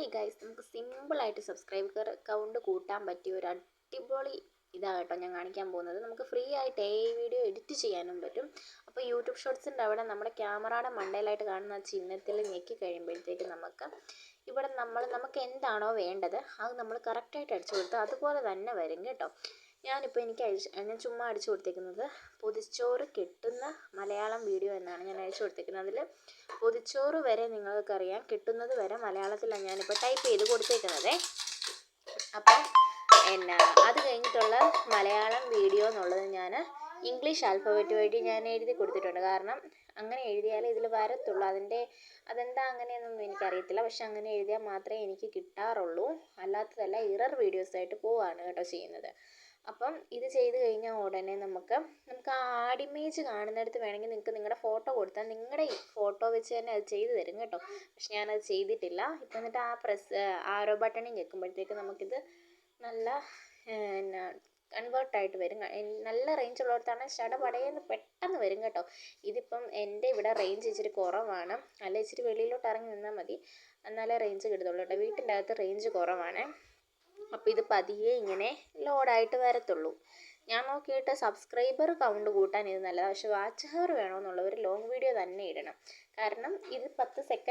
Hey guys, നമുക്ക് സിമ്പിളായിട്ട് subscriber count കൂട്ടാൻ പറ്റിയ ഒരു അടിപൊളി ഇതാണ് കേട്ടോ ഞാൻ കാണിക്കാൻ പോകുന്നത്. നമുക്ക് ഫ്രീ ആയിട്ട് വീഡിയോ എഡിറ്റ് ചെയ്യാനും പറ്റും. അപ്പോൾ യൂട്യൂബ് ഷോർട്സിൻ്റെ അവിടെ നമ്മുടെ ക്യാമറയുടെ മണ്ടയിലായിട്ട് കാണുന്ന ചിഹ്നത്തിൽ ഞെക്കി കഴിയുമ്പോഴത്തേക്ക് ഇവിടെ നമുക്ക് എന്താണോ വേണ്ടത് അത് നമ്മൾ കറക്റ്റായിട്ട് അടിച്ചു കൊടുത്താൽ അതുപോലെ തന്നെ വരും കേട്ടോ. ഞാൻ ചുമ്മാ അടിച്ചു കൊടുത്തേക്കുന്നത് പൊതിച്ചോറ് കിട്ടുന്ന മലയാളം വീഡിയോ എന്നാണ് ഞാൻ അടിച്ചു കൊടുത്തേക്കുന്നത്. അതിൽ പൊതിച്ചോറ് വരെ നിങ്ങൾക്കറിയാം, കിട്ടുന്നത് വരെ മലയാളത്തിലാണ് ഞാനിപ്പോൾ ടൈപ്പ് ചെയ്ത് കൊടുത്തേക്കുന്നത്. അപ്പം അത് കഴിഞ്ഞിട്ടുള്ള മലയാളം വീഡിയോ എന്നുള്ളത് ഞാൻ ഇംഗ്ലീഷ് ആൽഫബറ്റ് വഴി ഞാൻ എഴുതി കൊടുത്തിട്ടുണ്ട്. കാരണം അങ്ങനെ എഴുതിയാലേ ഇതിൽ വരത്തുള്ളൂ. അതെന്താ അങ്ങനെയെന്നൊന്നും എനിക്കറിയത്തില്ല. പക്ഷെ അങ്ങനെ എഴുതിയാൽ മാത്രമേ എനിക്ക് കിട്ടാറുള്ളൂ. അല്ലാത്തതല്ല ഇറർ വീഡിയോസായിട്ട് പോവുകയാണ് കേട്ടോ ചെയ്യുന്നത്. അപ്പം ഇത് ചെയ്ത് കഴിഞ്ഞാൽ ഉടനെ നമുക്ക് ആ ആഡ് ഇമേജ് കാണുന്നിടത്ത് വേണമെങ്കിൽ നിങ്ങൾക്ക് നിങ്ങളുടെ ഫോട്ടോ കൊടുത്താൽ നിങ്ങളുടെ ഈ ഫോട്ടോ വെച്ച് തന്നെ അത് ചെയ്ത് തരും കേട്ടോ. പക്ഷെ ഞാനത് ചെയ്തിട്ടില്ല. ഇപ്പം എന്നിട്ട് ആരോ ബട്ടണിൽ ഞെക്കുമ്പോഴത്തേക്ക് നമുക്കിത് നല്ല കൺവേർട്ടായിട്ട് വരും. നല്ല റേഞ്ച് ഉള്ളിടത്താണ് ശടപടയെന്ന് പെട്ടെന്ന് വരും കേട്ടോ. ഇതിപ്പം എൻ്റെ ഇവിടെ റേഞ്ച് ഇച്ചിരി കുറവാണ്. അല്ല ഇച്ചിരി വെളിയിലോട്ട് ഇറങ്ങി നിന്നാൽ മതി, എന്നാലേ റേഞ്ച് കിട്ടത്തുള്ളൂ കേട്ടോ. വീട്ടിൻ്റെ അകത്ത് റേഞ്ച് കുറവാണ്. അപ്പോൾ ഇത് പതിയെ ഇങ്ങനെ ലോഡായിട്ട് വരത്തുള്ളൂ. ഞാൻ നോക്കിയിട്ട് സബ്സ്ക്രൈബർ കൗണ്ട് കൂട്ടാൻ ഇത് നല്ലതാണ്. പക്ഷെ വാച്ച് ഹവർ വേണമെന്നുള്ളവർ ലോങ് വീഡിയോ തന്നെ ഇടണം. കാരണം ഇത് 10 സെക്കൻഡ്